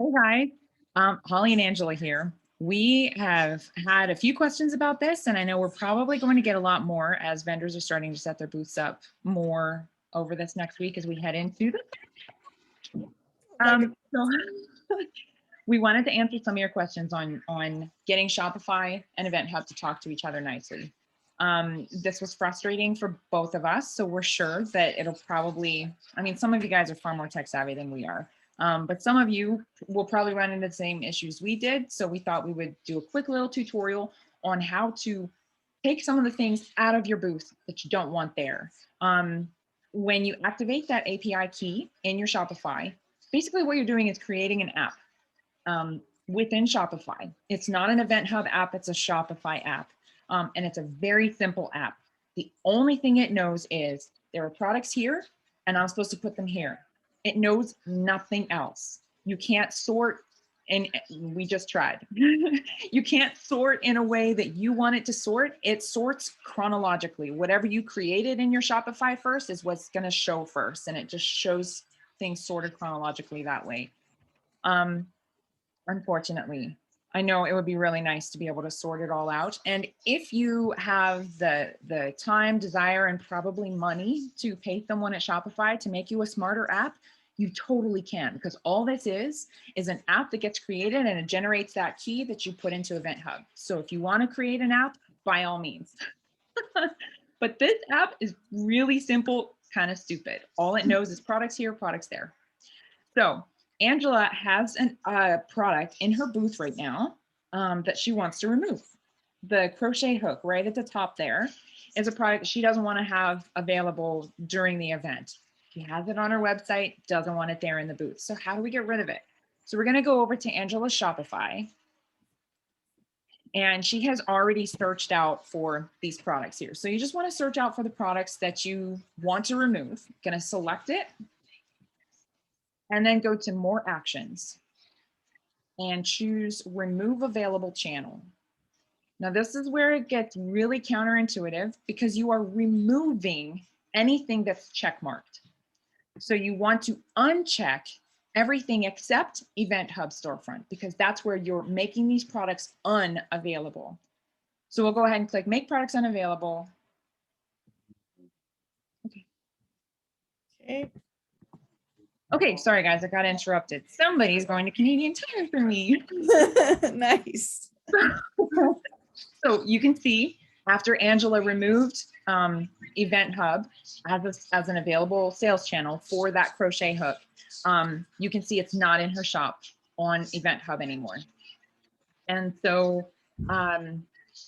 Hey guys, Holly and Angela here. We have had a few questions about this, and I know we're probably going to get a lot more as vendors are starting to set their booths up more over this next week as we head into the. So we wanted to answer some of your questions on getting Shopify and Event Hub to talk to each other nicely. This was frustrating for both of us, so we're sure that it'll probably. I mean, some of you guys are far more tech savvy than we are. But some of you will probably run into the same issues we did. So we thought we would do a quick little tutorial on how to take some of the things out of your booth that you don't want there. When you activate that API key in your Shopify, basically what you're doing is creating an app within Shopify. It's not an Event Hub app, it's a Shopify app. And it's a very simple app. The only thing it knows is there are products here and I'm supposed to put them here. It knows nothing else. You can't sort, and we just tried. You can't sort in a way that you want it to sort. It sorts chronologically. Whatever you created in your Shopify first is what's going to show first, and it just shows things sorted chronologically that way. Unfortunately, I know it would be really nice to be able to sort it all out. And if you have the time, desire, and probably money to pay someone at Shopify to make you a smarter app, you totally can, because all this is an app that gets created and it generates that key that you put into Event Hub. So if you want to create an app, by all means. But this app is really simple, kind of stupid. All it knows is products here, products there. So Angela has a product in her booth right now that she wants to remove. The crochet hook right at the top there is a product she doesn't want to have available during the event. She has it on her website, doesn't want it there in the booth. So how do we get rid of it? So we're going to go over to Angela's Shopify. And she has already searched out for these products here. So you just want to search out for the products that you want to remove. Going to select it and then go to more actions and choose remove available channel. Now this is where it gets really counterintuitive because you are removing anything that's check marked. So you want to uncheck everything except Event Hub Storefront because that's where you're making these products unavailable. So we'll go ahead and click make products unavailable. Okay, sorry guys, I got interrupted. Somebody's going to Canadian Tire for me. Nice. So you can see after Angela removed Event Hub as an available sales channel for that crochet hook, you can see it's not in her shop on Event Hub anymore. And so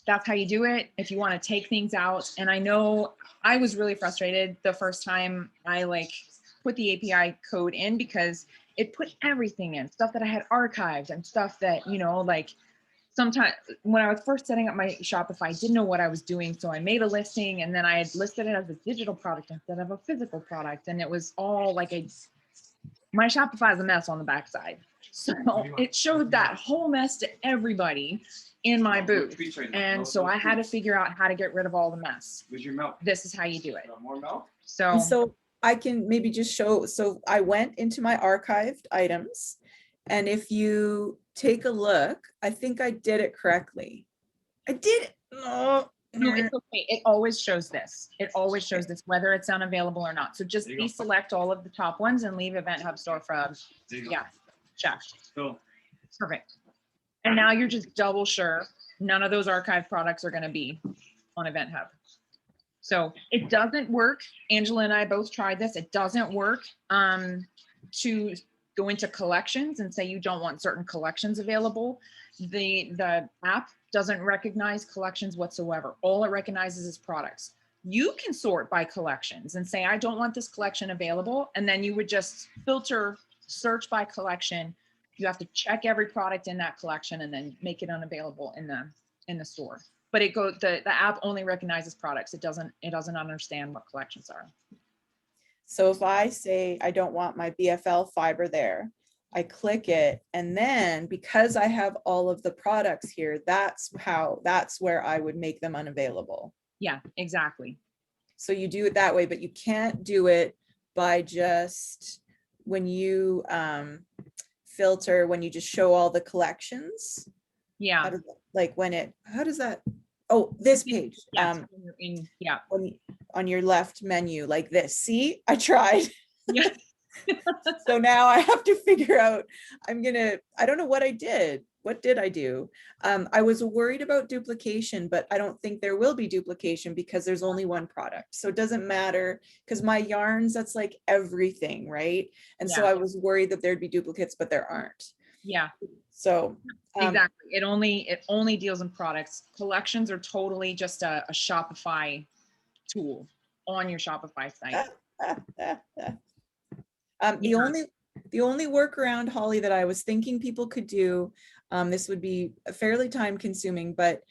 that's how you do it if you want to take things out. And I know I was really frustrated the first time I put the API code in because it put everything in, stuff that I had archived and stuff that, sometimes when I was first setting up my Shopify, I didn't know what I was doing. So I made a listing and then I had listed it as a digital product instead of a physical product. And it was all my Shopify is a mess on the backside. So it showed that whole mess to everybody in my booth. And so I had to figure out how to get rid of all the mess. This is how you do it. So I can maybe just show. So I went into my archived items. And if you take a look, I think I did it correctly. I did it. No, it's okay. It always shows this. It always shows this, whether it's unavailable or not. So just deselect all of the top ones and leave Event Hub Storefront. Yeah, check. Cool. Perfect. And now you're just double sure none of those archived products are going to be on Event Hub. So it doesn't work. Angela and I both tried this. It doesn't work to go into collections and say you don't want certain collections available. The app doesn't recognize collections whatsoever. All it recognizes is products. You can sort by collections and say, I don't want this collection available. And then you would just filter, search by collection. You have to check every product in that collection and then make it unavailable in the store. But the app only recognizes products. It doesn't understand what collections are. So if I say I don't want my BFL fiber there, I click it, and then because I have all of the products here, that's where I would make them unavailable. Yeah, exactly. So you do it that way, but you can't do it by just when you filter when you just show all the collections. Yeah. How does that, oh, this page, Yes, when you're in, yeah. on your left menu like this. See, I tried. Yeah. So now I have to figure out, I don't know what I did. What did I do? I was worried about duplication, but I don't think there will be duplication because there's only one product. So it doesn't matter, because my yarns, that's like everything, right? And so Yeah. I was worried that there'd be duplicates, but there aren't. Yeah. So exactly. It only deals in products. Collections are totally just a Shopify tool on your Shopify site. The only workaround, Holly, that I was thinking people could do, this would be fairly time consuming, but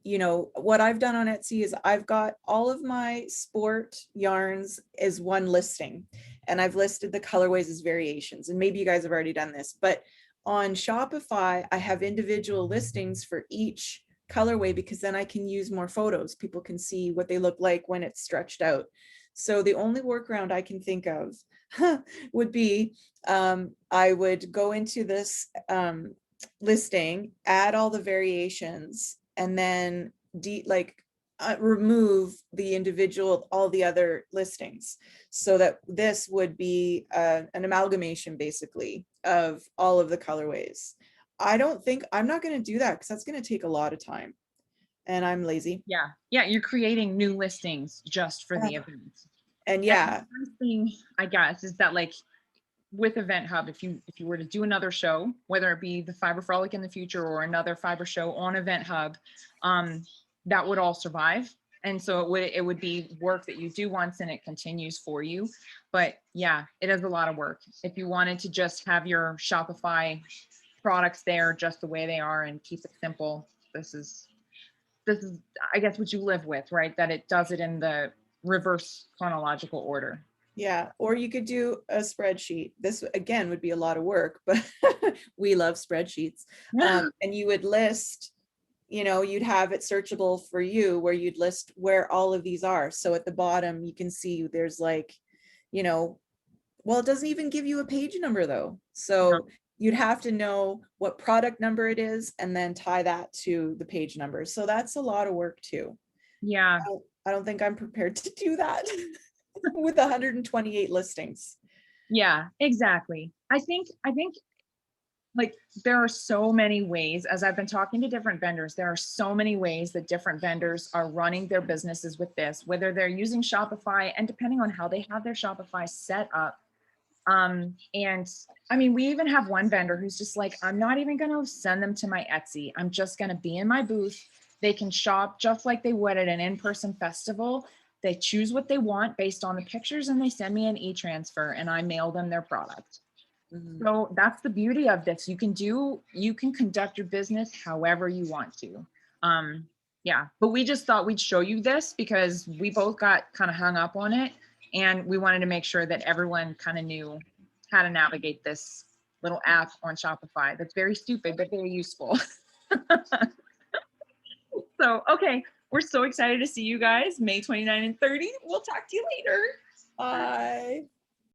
you know, what I've done on Etsy is I've got all of my sport yarns as one listing, and I've listed the colorways as variations, and maybe you guys have already done this, but on Shopify, I have individual listings for each colorway, because then I can use more photos. People can see what they look like when it's stretched out. So the only workaround I can think of would be, I would go into this listing, add all the variations, and then remove the individual, all the other listings, so that this would be an amalgamation basically of all of the colorways. I'm not going to do that because that's going to take a lot of time, and I'm lazy. Yeah. Yeah. You're creating new listings just for the event. And yeah. And the first thing, I guess, is that like with Event Hub, if you were to do another show, whether it be the Fiber Frolic in the future or another fiber show on Event Hub, that would all survive. And so it would be work that you do once and it continues for you. But yeah, it is a lot of work. If you wanted to just have your Shopify products there just the way they are and keep it simple, this is I guess what you live with, right? That it does it in the reverse chronological order. Yeah, or you could do a spreadsheet. This again would be a lot of work, but we love spreadsheets. And you would list, you know, you'd have it searchable for you, where you'd list where all of these are. So at the bottom, you can see there's like, you know, well, it doesn't even give you a page number though. So you'd have to know what product number it is and then tie that to the page number. So that's a lot of work too. Yeah. I don't think I'm prepared to do that with 128 listings. Yeah, exactly. I think like there are so many ways, as I've been talking to different vendors, there are so many ways that different vendors are running their businesses with this, whether they're using Shopify and depending on how they have their Shopify set up. And I mean, we even have one vendor who's just like, I'm not even going to send them to my Etsy. I'm just going to be in my booth. They can shop just like they would at an in-person festival. They choose what they want based on the pictures and they send me an e-transfer and I mail them their product. Mm-hmm. So that's the beauty of this. You can conduct your business however you want to. Yeah, but we just thought we'd show you this because we both got kind of hung up on it. And we wanted to make sure that everyone kind of knew how to navigate this little app on Shopify. That's very stupid, but very useful. So, okay. We're so excited to see you guys May 29 and 30. We'll talk to you later. Bye.